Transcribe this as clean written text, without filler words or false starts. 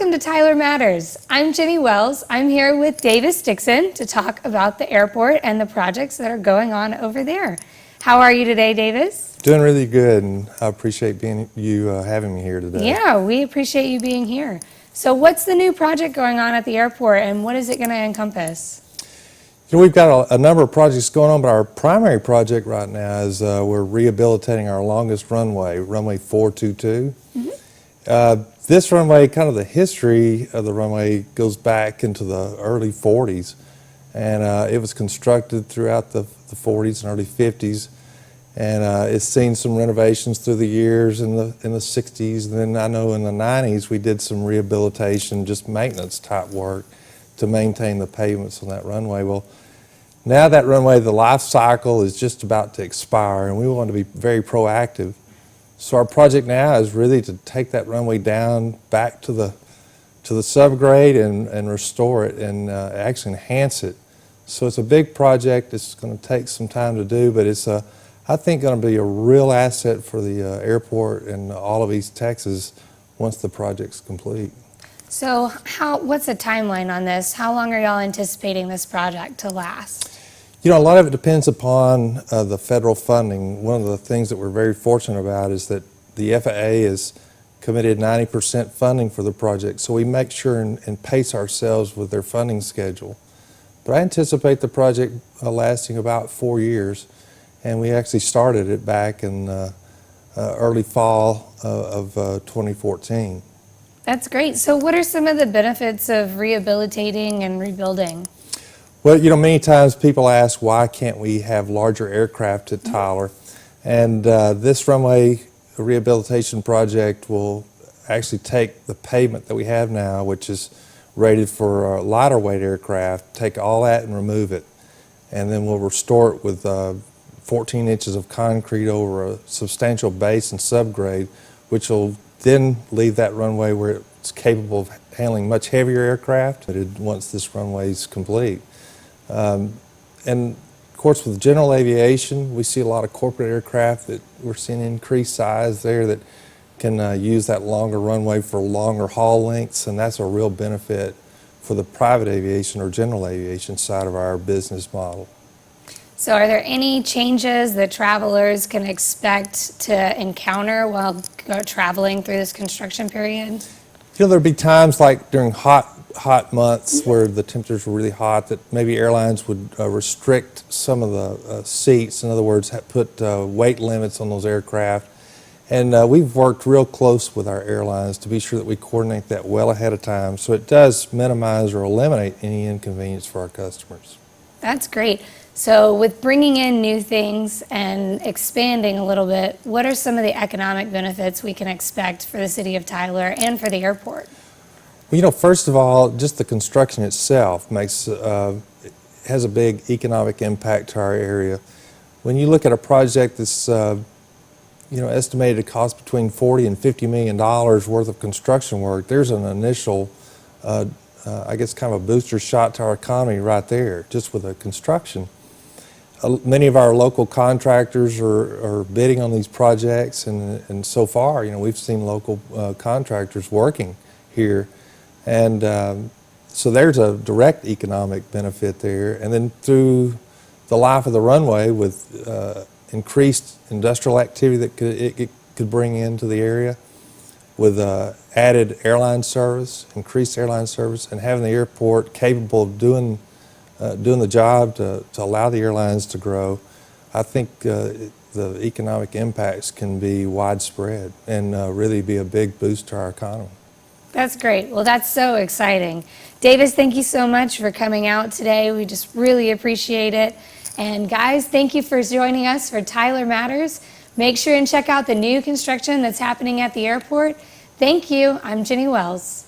welcome to Tyler Matters. I'm Jenny Wells. I'm here with Davis Dixon to talk about the airport and the projects that are going on over there. How are you today, Davis? Doing really good, and I appreciate having me here today. Yeah, we appreciate you being here. So what's the new project going on at the airport, and what is it going to encompass? You know, we've got a number of projects going on, but our primary project right now is we're rehabilitating our longest runway, runway 422. This runway, kind of the history of the runway goes back into the early 40s, and it was constructed throughout the 40s and early 50s, and it's seen some renovations through the years in the 60s, and then I know in the 90s we did some rehabilitation, just maintenance type work to maintain the pavements on that runway. Well, now that runway, the life cycle is just about to expire, and we want to be very proactive. So our project now is really to take that runway down back to the subgrade and restore it and actually enhance it. So it's a big project. It's going to take some time to do, but it's I think going to be a real asset for the airport and all of East Texas once the project's complete. So what's the timeline on this? How long are y'all anticipating this project to last? You know, a lot of it depends upon the federal funding. One of the things that we're very fortunate about is that the FAA has committed 90% funding for the project, so we make sure and pace ourselves with their funding schedule. But I anticipate the project lasting about 4 years, and we actually started it back in early fall of 2014. That's great. So what are some of the benefits of rehabilitating and rebuilding? Well, you know, many times people ask, why can't we have larger aircraft at Tyler? And this runway rehabilitation project will actually take the pavement that we have now, which is rated for lighter weight aircraft, take all that and remove it. And then we'll restore it with 14 inches of concrete over a substantial base and subgrade, which will then leave that runway where it's capable of handling much heavier aircraft once this runway is complete. And of course, with general aviation, we see a lot of corporate aircraft that we're seeing increased size there that can use that longer runway for longer haul lengths, and that's a real benefit for the private aviation or general aviation side of our business model. So are there any changes that travelers can expect to encounter while traveling through this construction period? You know, there'll be times like during hot months where the temperatures were really hot that maybe airlines would restrict some of the seats. In other words, put weight limits on those aircraft. And we've worked real close with our airlines to be sure that we coordinate that well ahead of time, so it does minimize or eliminate any inconvenience for our customers. That's great. So with bringing in new things and expanding a little bit, what are some of the economic benefits we can expect for the city of Tyler and for the airport? Well, you know, first of all, just the construction itself has a big economic impact to our area. When you look at a project that's estimated to cost between $40 and $50 million worth of construction work, there's an initial, I guess, kind of a booster shot to our economy right there, just with the construction. Many of our local contractors are bidding on these projects, and so far, you know, we've seen local contractors working here. And so there's a direct economic benefit there. And then through the life of the runway with increased industrial activity that it could bring into the area, with added airline service, increased airline service, and having the airport capable of doing the job to allow the airlines to grow, I think the economic impacts can be widespread and really be a big boost to our economy. That's great. Well, that's so exciting. Davis, thank you so much for coming out today. We just really appreciate it. And guys, thank you for joining us for Tyler Matters. Make sure and check out the new construction that's happening at the airport. Thank you. I'm Jenny Wells.